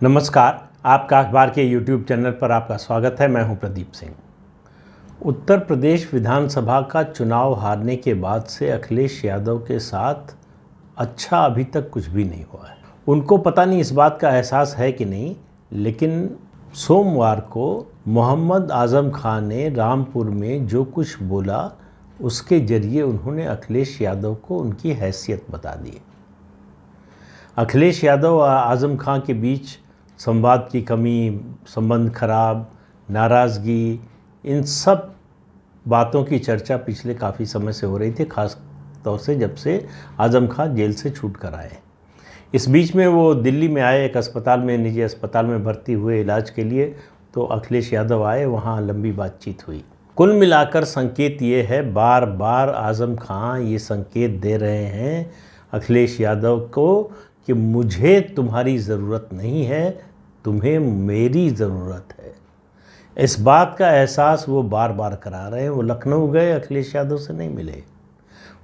नमस्कार, आपका अखबार के YouTube चैनल पर आपका स्वागत है। मैं हूं प्रदीप सिंह। उत्तर प्रदेश विधानसभा का चुनाव हारने के बाद से अखिलेश यादव के साथ अच्छा अभी तक कुछ भी नहीं हुआ है। उनको पता नहीं इस बात का एहसास है कि नहीं, लेकिन सोमवार को मोहम्मद आज़म खान ने रामपुर में जो कुछ बोला उसके जरिए उन्होंने अखिलेश यादव को उनकी हैसियत बता दी। अखिलेश यादव और आज़म खान के बीच संवाद की कमी, संबंध खराब, नाराज़गी, इन सब बातों की चर्चा पिछले काफ़ी समय से हो रही थी, ख़ास तौर से जब से आज़म खान जेल से छूट कर आए। इस बीच में वो दिल्ली में आए, एक अस्पताल में, निजी अस्पताल में भर्ती हुए इलाज के लिए, तो अखिलेश यादव आए, वहाँ लंबी बातचीत हुई। कुल मिलाकर संकेत ये है, बार बार आज़म खान ये संकेत दे रहे हैं अखिलेश यादव को कि मुझे तुम्हारी ज़रूरत नहीं है, तुम्हें मेरी ज़रूरत है। इस बात का एहसास वो बार बार करा रहे हैं। वो लखनऊ गए, अखिलेश यादव से नहीं मिले।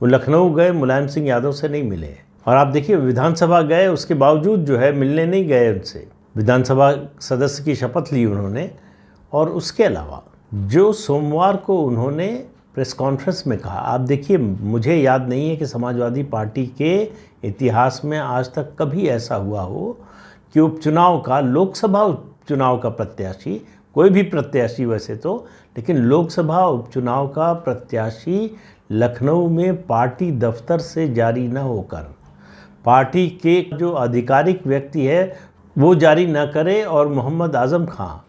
वो लखनऊ गए, मुलायम सिंह यादव से नहीं मिले। और आप देखिए, विधानसभा गए, उसके बावजूद जो है मिलने नहीं गए उनसे। विधानसभा सदस्य की शपथ ली उन्होंने। और उसके अलावा जो सोमवार को उन्होंने प्रेस कॉन्फ्रेंस में कहा, आप देखिए, मुझे याद नहीं है कि समाजवादी पार्टी के इतिहास में आज तक कभी ऐसा हुआ हो कि उपचुनाव का, लोकसभा उपचुनाव का प्रत्याशी, कोई भी प्रत्याशी वैसे तो, लेकिन लोकसभा उपचुनाव का प्रत्याशी लखनऊ में पार्टी दफ्तर से जारी न होकर, पार्टी के जो आधिकारिक व्यक्ति है वो जारी न करे, और मोहम्मद आज़म खान,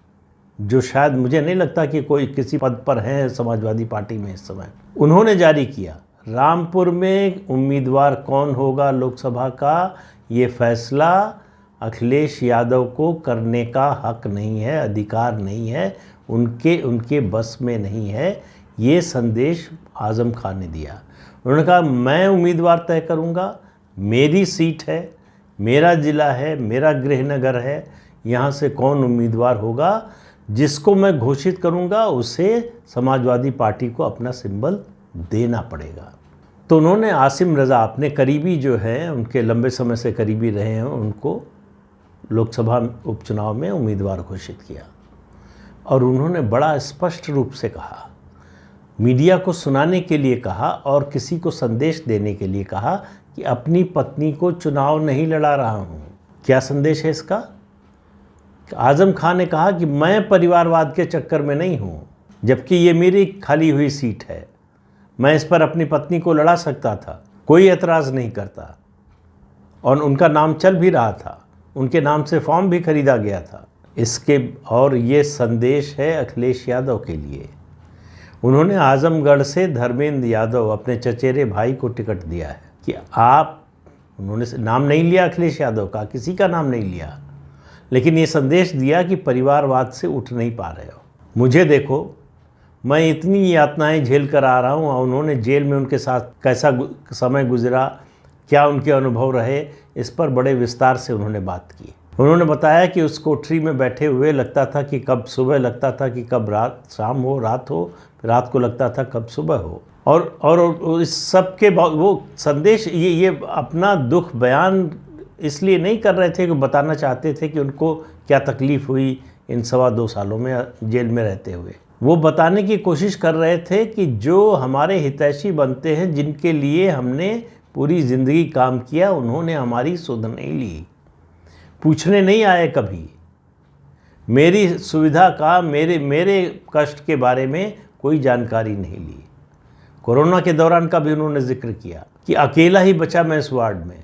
जो शायद मुझे नहीं लगता कि कोई किसी पद पर हैं समाजवादी पार्टी में इस समय, उन्होंने जारी किया। रामपुर में उम्मीदवार कौन होगा लोकसभा का, ये फैसला अखिलेश यादव को करने का हक नहीं है, अधिकार नहीं है, उनके बस में नहीं है। ये संदेश आज़म खान ने दिया। उन्होंने कहा, मैं उम्मीदवार तय करूँगा, मेरी सीट है, मेरा ज़िला है, मेरा गृहनगर है, यहाँ से कौन उम्मीदवार होगा, जिसको मैं घोषित करूँगा उसे समाजवादी पार्टी को अपना सिंबल देना पड़ेगा। तो उन्होंने आसिम रज़ा, अपने करीबी जो हैं, उनके लंबे समय से करीबी रहे हैं, उनको लोकसभा उपचुनाव में उम्मीदवार घोषित किया। और उन्होंने बड़ा स्पष्ट रूप से कहा, मीडिया को सुनाने के लिए कहा और किसी को संदेश देने के लिए कहा कि अपनी पत्नी को चुनाव नहीं लड़ा रहा हूँ। क्या संदेश है इसका? आज़म खान ने कहा कि मैं परिवारवाद के चक्कर में नहीं हूँ, जबकि ये मेरी खाली हुई सीट है, मैं इस पर अपनी पत्नी को लड़ा सकता था, कोई एतराज़ नहीं करता। और उनका नाम चल भी रहा था, उनके नाम से फॉर्म भी खरीदा गया था। और ये संदेश है अखिलेश यादव के लिए। उन्होंने आजमगढ़ से धर्मेंद्र यादव, अपने चचेरे भाई को टिकट दिया है कि उन्होंने नाम नहीं लिया अखिलेश यादव का, किसी का नाम नहीं लिया, लेकिन ये संदेश दिया कि परिवारवाद से उठ नहीं पा रहे हो, मुझे देखो, मैं इतनी यातनाएं झेल कर आ रहा हूँ। और उन्होंने जेल में उनके साथ कैसा समय गुजरा, क्या उनके अनुभव रहे, इस पर बड़े विस्तार से उन्होंने बात की। उन्होंने बताया कि उस कोठरी में बैठे हुए लगता था कि कब सुबह, लगता था कि कब शाम हो, रात हो, रात को लगता था कब सुबह हो। और इस सब के वो संदेश, ये अपना दुख बयान इसलिए नहीं कर रहे थे कि बताना चाहते थे कि उनको क्या तकलीफ़ हुई इन 2.25 सालों में जेल में रहते हुए। वो बताने की कोशिश कर रहे थे कि जो हमारे हितैषी बनते हैं, जिनके लिए हमने पूरी ज़िंदगी काम किया, उन्होंने हमारी सुध नहीं ली, पूछने नहीं आए कभी, मेरी सुविधा का, मेरे कष्ट के बारे में कोई जानकारी नहीं ली। कोरोना के दौरान का भी उन्होंने जिक्र किया कि अकेला ही बचा मैं इस वार्ड में,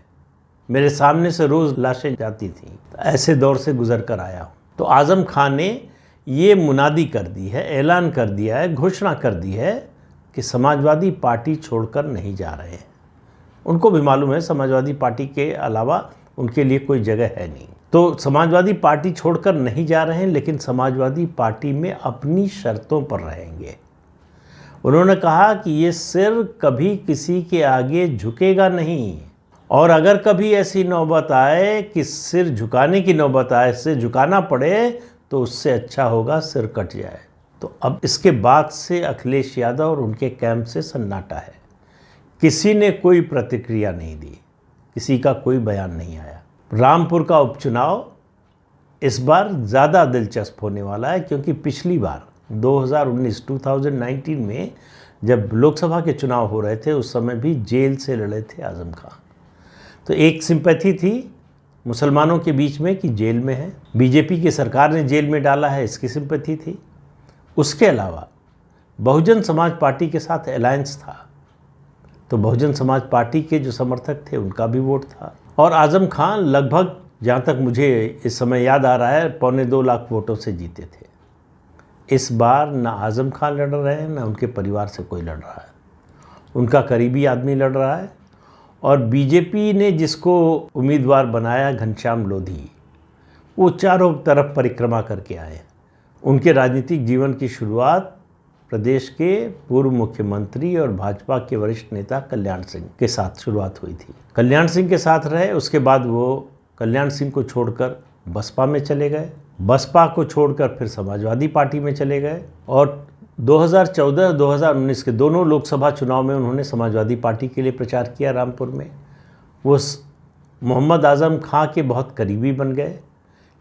मेरे सामने से रोज़ लाशें जाती थीं, ऐसे दौर से गुजर कर आया हूँ। तो आज़म खान ने ये मुनादी कर दी है, ऐलान कर दिया है, घोषणा कर दी है कि समाजवादी पार्टी छोड़कर नहीं जा रहे हैं। उनको भी मालूम है समाजवादी पार्टी के अलावा उनके लिए कोई जगह है नहीं। तो समाजवादी पार्टी छोड़कर नहीं जा रहे हैं, लेकिन समाजवादी पार्टी में अपनी शर्तों पर रहेंगे। उन्होंने कहा कि ये सिर कभी किसी के आगे झुकेगा नहीं, और अगर कभी ऐसी नौबत आए कि सिर झुकाने की नौबत आए, सिर झुकाना पड़े, तो उससे अच्छा होगा सिर कट जाए। तो अब इसके बाद से अखिलेश यादव और उनके कैंप से सन्नाटा है। किसी ने कोई प्रतिक्रिया नहीं दी, किसी का कोई बयान नहीं आया। रामपुर का उपचुनाव इस बार ज़्यादा दिलचस्प होने वाला है, क्योंकि पिछली बार 2019 में जब लोकसभा के चुनाव हो रहे थे उस समय भी जेल से लड़े थे आज़म खां। तो एक सिंपैथी थी मुसलमानों के बीच में कि जेल में है, बीजेपी की सरकार ने जेल में डाला है, इसकी सिंपैथी थी। उसके अलावा बहुजन समाज पार्टी के साथ अलायंस था, तो बहुजन समाज पार्टी के जो समर्थक थे उनका भी वोट था। और आज़म खां लगभग, जहाँ तक मुझे इस समय याद आ रहा है, 2.25 लाख वोटों से जीते थे। इस बार ना आज़म खां लड़ रहे हैं, ना उनके परिवार से कोई लड़ रहा है, उनका करीबी आदमी लड़ रहा है। और बीजेपी ने जिसको उम्मीदवार बनाया, घनश्याम लोधी, वो चारों तरफ परिक्रमा करके आए। उनके राजनीतिक जीवन की शुरुआत प्रदेश के पूर्व मुख्यमंत्री और भाजपा के वरिष्ठ नेता कल्याण सिंह के साथ शुरुआत हुई थी। कल्याण सिंह के साथ रहे, उसके बाद वो कल्याण सिंह को छोड़कर बसपा में चले गए, बसपा को छोड़कर फिर समाजवादी पार्टी में चले गए। और 2014-2019 के दोनों लोकसभा चुनाव में उन्होंने समाजवादी पार्टी के लिए प्रचार किया रामपुर में। वो मोहम्मद आज़म खां के बहुत करीबी बन गए,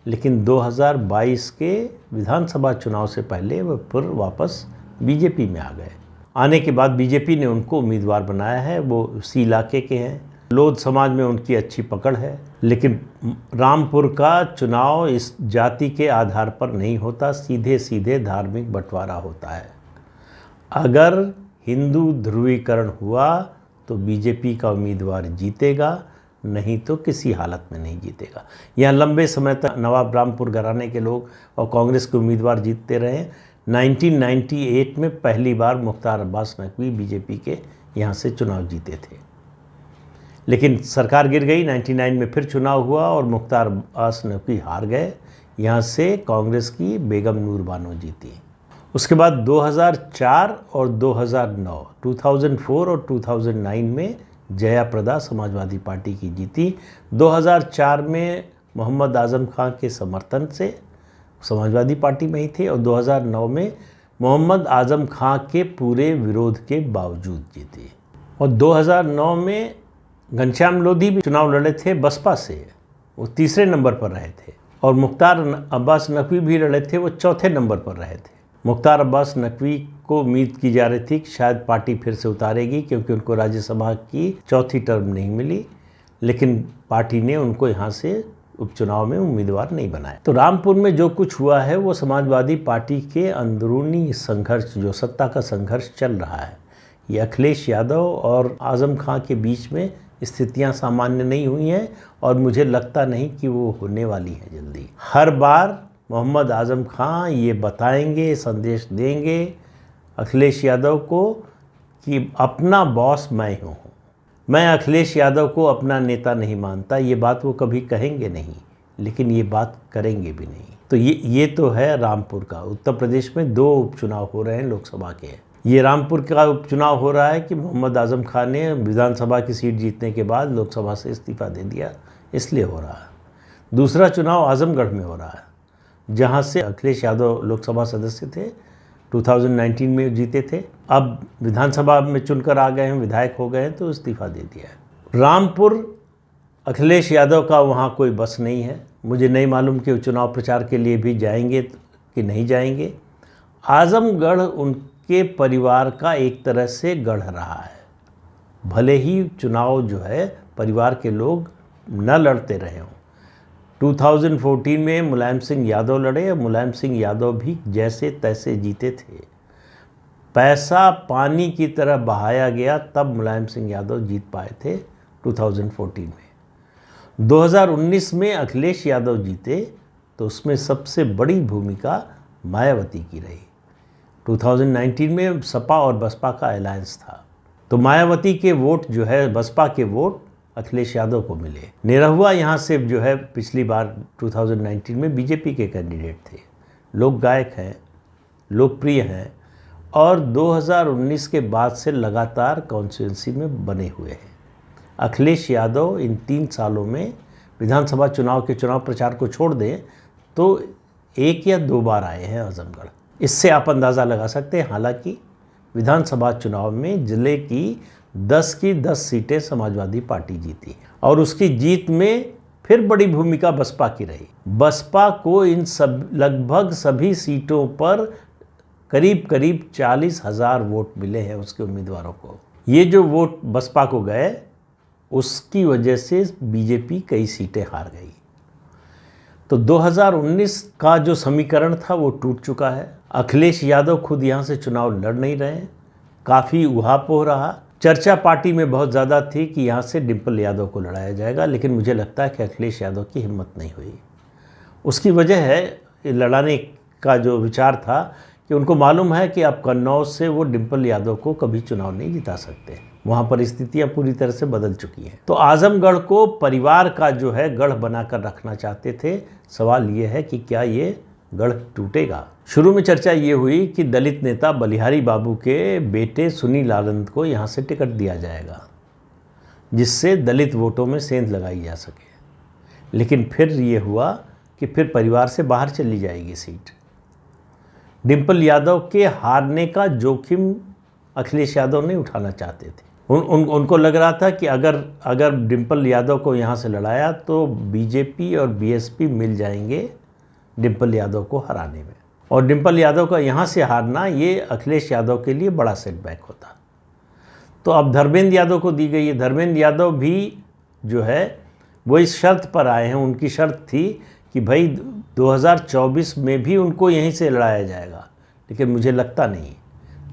लेकिन 2022 के विधानसभा चुनाव से पहले वो फिर वापस बीजेपी में आ गए। आने के बाद बीजेपी ने उनको उम्मीदवार बनाया है, वो उसी इलाके के हैं। लोध समाज में उनकी अच्छी पकड़ है, लेकिन रामपुर का चुनाव इस जाति के आधार पर नहीं होता, सीधे सीधे धार्मिक बंटवारा होता है। अगर हिंदू ध्रुवीकरण हुआ तो बीजेपी का उम्मीदवार जीतेगा, नहीं तो किसी हालत में नहीं जीतेगा। यहाँ लंबे समय तक नवाब रामपुर घराने के लोग और कांग्रेस के उम्मीदवार जीतते रहे। 1998 में पहली बार मुख्तार अब्बास नकवी बीजेपी के यहाँ से चुनाव जीते थे, लेकिन सरकार गिर गई। 99 में फिर चुनाव हुआ और मुख्तार अब्बास नकवी हार गए। यहाँ से कांग्रेस की बेगम नूर बानो जीती। उसके बाद 2004 और 2009, 2004 और 2009 में जया प्रदा समाजवादी पार्टी की जीती। 2004 में मोहम्मद आज़म खां के समर्थन से समाजवादी पार्टी में ही थे, और 2009 में मोहम्मद आज़म खां के पूरे विरोध के बावजूद जीती। और 2009 में घनश्याम लोधी भी चुनाव लड़े थे बसपा से, वो तीसरे नंबर पर रहे थे। और मुख्तार अब्बास नकवी भी लड़े थे, वो चौथे नंबर पर रहे थे। मुख्तार अब्बास नकवी को उम्मीद की जा रही थी कि शायद पार्टी फिर से उतारेगी, क्योंकि उनको राज्यसभा की चौथी टर्म नहीं मिली, लेकिन पार्टी ने उनको यहाँ से उपचुनाव में उम्मीदवार नहीं बनाया। तो रामपुर में जो कुछ हुआ है वो समाजवादी पार्टी के अंदरूनी संघर्ष, जो सत्ता का संघर्ष चल रहा है, ये अखिलेश यादव और आज़म खां के बीच में स्थितियां सामान्य नहीं हुई हैं, और मुझे लगता नहीं कि वो होने वाली हैं जल्दी। हर बार मोहम्मद आज़म खां ये बताएंगे, संदेश देंगे अखिलेश यादव को कि अपना बॉस मैं हूँ, मैं अखिलेश यादव को अपना नेता नहीं मानता। ये बात वो कभी कहेंगे नहीं, लेकिन ये बात करेंगे भी नहीं। तो ये तो है रामपुर का। उत्तर प्रदेश में 2 उपचुनाव हो रहे हैं लोकसभा के। ये रामपुर का उपचुनाव हो रहा है कि मोहम्मद आज़म खान ने विधानसभा की सीट जीतने के बाद लोकसभा से इस्तीफा दे दिया, इसलिए हो रहा है। दूसरा चुनाव आजमगढ़ में हो रहा है, जहाँ से अखिलेश यादव लोकसभा सदस्य थे, 2019 में जीते थे, अब विधानसभा में चुनकर आ गए हैं, विधायक हो गए हैं, तो इस्तीफा दे दिया है। रामपुर अखिलेश यादव का वहाँ कोई बस नहीं है। मुझे नहीं मालूम कि वो चुनाव प्रचार के लिए भी जाएंगे कि नहीं जाएंगे। आजमगढ़ उनके परिवार का एक तरह से गढ़ रहा है, भले ही चुनाव जो है परिवार के लोग न लड़ते रहे हों। 2014 में मुलायम सिंह यादव लड़े, और मुलायम सिंह यादव भी जैसे तैसे जीते थे। पैसा पानी की तरह बहाया गया, तब मुलायम सिंह यादव जीत पाए थे 2014 में। 2019 में अखिलेश यादव जीते, तो उसमें सबसे बड़ी भूमिका मायावती की रही। 2019 में सपा और बसपा का अलायंस था, तो मायावती के वोट जो है, बसपा के वोट अखिलेश यादव को मिले। निरहुआ यहाँ से जो है पिछली बार 2019 में बीजेपी के कैंडिडेट थे, लोक गायक हैं, लोकप्रिय हैं, और 2019 के बाद से लगातार कॉन्स्टिट्यूंसी में बने हुए हैं। अखिलेश यादव इन 3 सालों में विधानसभा चुनाव के चुनाव प्रचार को छोड़ दें तो 1 या 2 बार आए हैं आजमगढ़। इससे आप अंदाज़ा लगा सकते हैं। हालांकि विधानसभा चुनाव में ज़िले की 10 की 10 सीटें समाजवादी पार्टी जीती, और उसकी जीत में फिर बड़ी भूमिका बसपा की रही। बसपा को इन सब लगभग सभी सीटों पर करीब करीब 40,000 वोट मिले हैं उसके उम्मीदवारों को। ये जो वोट बसपा को गए उसकी वजह से बीजेपी कई सीटें हार गई। तो 2019 का जो समीकरण था वो टूट चुका है। अखिलेश यादव खुद यहाँ से चुनाव लड़ नहीं रहे हैं, काफ़ी उहापोह रहा। चर्चा पार्टी में बहुत ज़्यादा थी कि यहाँ से डिम्पल यादव को लड़ाया जाएगा, लेकिन मुझे लगता है कि अखिलेश यादव की हिम्मत नहीं हुई। उसकी वजह है लड़ाने का जो विचार था कि उनको मालूम है कि अब कन्नौज से वो डिम्पल यादव को कभी चुनाव नहीं जिता सकते, वहाँ परिस्थितियाँ पूरी तरह से बदल चुकी हैं। तो आजमगढ़ को परिवार का जो है गढ़ बनाकर रखना चाहते थे। सवाल ये है कि क्या ये गढ़ टूटेगा। शुरू में चर्चा ये हुई कि दलित नेता बलिहारी बाबू के बेटे सुनील आनंद को यहाँ से टिकट दिया जाएगा, जिससे दलित वोटों में सेंध लगाई जा सके। लेकिन फिर ये हुआ कि फिर परिवार से बाहर चली जाएगी सीट। डिम्पल यादव के हारने का जोखिम अखिलेश यादव नहीं उठाना चाहते थे। उनको लग रहा था कि अगर डिम्पल यादव को यहाँ से लड़ाया तो बीजेपी और बीएसपी मिल जाएंगे डिम्पल यादव को हराने में, और डिम्पल यादव का यहाँ से हारना ये अखिलेश यादव के लिए बड़ा सेटबैक होता। तो अब धर्मेंद्र यादव को दी गई है। धर्मेंद्र यादव भी जो है वो इस शर्त पर आए हैं, उनकी शर्त थी कि भाई 2024 में भी उनको यहीं से लड़ाया जाएगा। लेकिन मुझे लगता नहीं,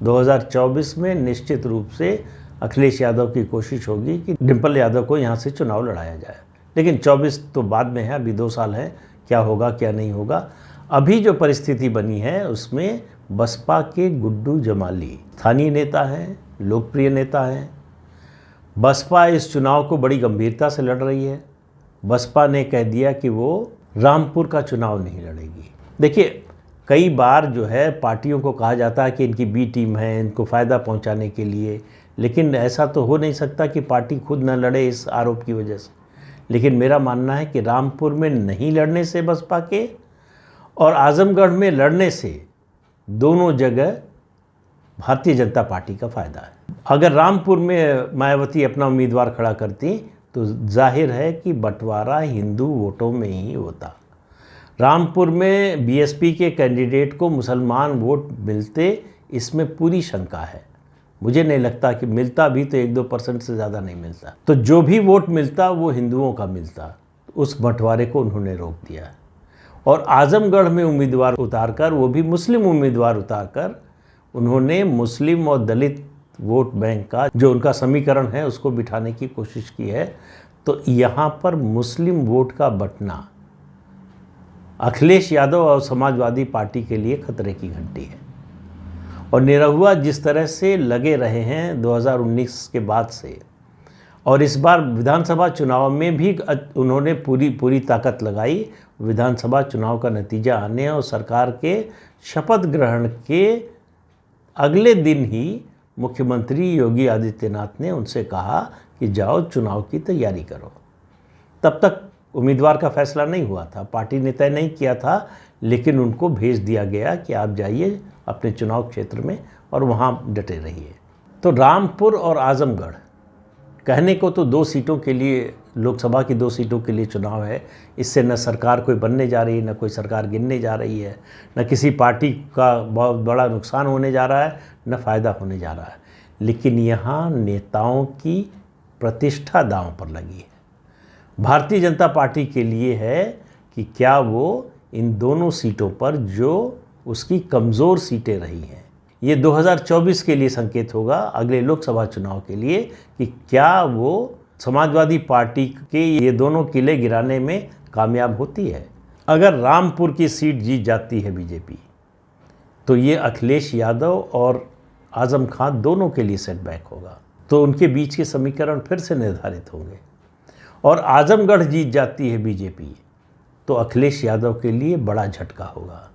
2024 में निश्चित रूप से अखिलेश यादव की कोशिश होगी कि डिम्पल यादव को यहाँ से चुनाव लड़ाया जाए। लेकिन 24 तो बाद में है, अभी 2 साल है, क्या होगा क्या नहीं होगा। अभी जो परिस्थिति बनी है उसमें बसपा के गुड्डू जमाली स्थानीय नेता हैं, लोकप्रिय नेता हैं। बसपा इस चुनाव को बड़ी गंभीरता से लड़ रही है। बसपा ने कह दिया कि वो रामपुर का चुनाव नहीं लड़ेगी। देखिए, कई बार जो है पार्टियों को कहा जाता है कि इनकी बी टीम है, इनको फ़ायदा पहुंचाने के लिए, लेकिन ऐसा तो हो नहीं सकता कि पार्टी खुद न लड़े इस आरोप की वजह से। लेकिन मेरा मानना है कि रामपुर में नहीं लड़ने से बसपा के और आजमगढ़ में लड़ने से दोनों जगह भारतीय जनता पार्टी का फ़ायदा है। अगर रामपुर में मायावती अपना उम्मीदवार खड़ा करती तो जाहिर है कि बंटवारा हिंदू वोटों में ही होता। रामपुर में बीएसपी के कैंडिडेट को मुसलमान वोट मिलते, इसमें पूरी शंका है। मुझे नहीं लगता कि मिलता भी तो 1-2% से ज़्यादा नहीं मिलता। तो जो भी वोट मिलता वो हिंदुओं का मिलता। उस बंटवारे को उन्होंने रोक दिया और आजमगढ़ में उम्मीदवार उतारकर, वो भी मुस्लिम उम्मीदवार उतारकर, उन्होंने मुस्लिम और दलित वोट बैंक का जो उनका समीकरण है उसको बिठाने की कोशिश की है। तो यहाँ पर मुस्लिम वोट का बंटना अखिलेश यादव और समाजवादी पार्टी के लिए खतरे की घंटी है। और निरहुआ जिस तरह से लगे रहे हैं 2019 के बाद से, और इस बार विधानसभा चुनाव में भी उन्होंने पूरी ताकत लगाई। विधानसभा चुनाव का नतीजा आने और सरकार के शपथ ग्रहण के अगले दिन ही मुख्यमंत्री योगी आदित्यनाथ ने उनसे कहा कि जाओ चुनाव की तैयारी करो। तब तक उम्मीदवार का फैसला नहीं हुआ था, पार्टी ने तय नहीं किया था, लेकिन उनको भेज दिया गया कि आप जाइए अपने चुनाव क्षेत्र में और वहाँ डटे रहिए। तो रामपुर और आजमगढ़ कहने को तो 2 सीटों के लिए, लोकसभा की 2 सीटों के लिए चुनाव है। इससे न सरकार कोई बनने जा रही है, न कोई सरकार गिरने जा रही है, न किसी पार्टी का बहुत बड़ा नुकसान होने जा रहा है, न फ़ायदा होने जा रहा है। लेकिन यहाँ नेताओं की प्रतिष्ठा दांव पर लगी है। भारतीय जनता पार्टी के लिए है कि क्या वो इन दोनों सीटों पर जो उसकी कमज़ोर सीटें रही हैं, ये 2024 के लिए संकेत होगा अगले लोकसभा चुनाव के लिए कि क्या वो समाजवादी पार्टी के ये दोनों किले गिराने में कामयाब होती है। अगर रामपुर की सीट जीत जाती है बीजेपी तो ये अखिलेश यादव और आज़म खान दोनों के लिए सेटबैक होगा। तो उनके बीच के समीकरण फिर से निर्धारित होंगे। और आजमगढ़ जीत जाती है बीजेपी तो अखिलेश यादव के लिए बड़ा झटका होगा।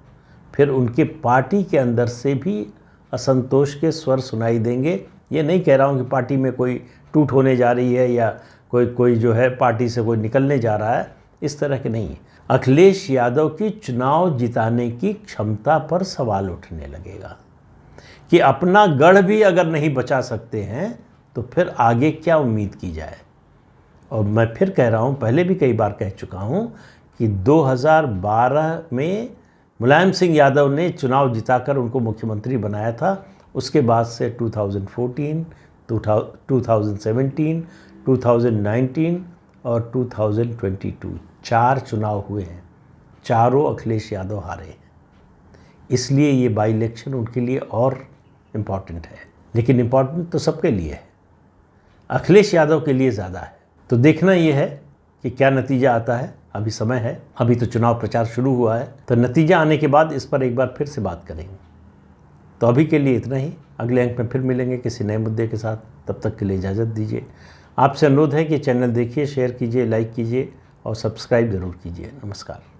फिर उनके पार्टी के अंदर से भी असंतोष के स्वर सुनाई देंगे। ये नहीं कह रहा हूँ कि पार्टी में कोई टूट होने जा रही है या कोई जो है पार्टी से कोई निकलने जा रहा है, इस तरह के नहीं। अखिलेश यादव की चुनाव जिताने की क्षमता पर सवाल उठने लगेगा कि अपना गढ़ भी अगर नहीं बचा सकते हैं तो फिर आगे क्या उम्मीद की जाए। और मैं फिर कह रहा हूँ, पहले भी कई बार कह चुका हूँ कि 2012 में मुलायम सिंह यादव ने चुनाव जिताकर उनको मुख्यमंत्री बनाया था। उसके बाद से 2014, 2017, 2019 और 2022 4 चुनाव हुए हैं, चारों अखिलेश यादव हारे हैं। इसलिए ये बाई इलेक्शन उनके लिए और इम्पॉर्टेंट है, लेकिन इम्पॉर्टेंट तो सबके लिए है, अखिलेश यादव के लिए ज़्यादा है। तो देखना ये है कि क्या नतीजा आता है। अभी समय है, अभी तो चुनाव प्रचार शुरू हुआ है, तो नतीजा आने के बाद इस पर एक बार फिर से बात करेंगे। तो अभी के लिए इतना ही, अगले अंक में फिर मिलेंगे किसी नए मुद्दे के साथ। तब तक के लिए इजाज़त दीजिए। आपसे अनुरोध है कि चैनल देखिए, शेयर कीजिए, लाइक कीजिए और सब्सक्राइब ज़रूर कीजिए। नमस्कार।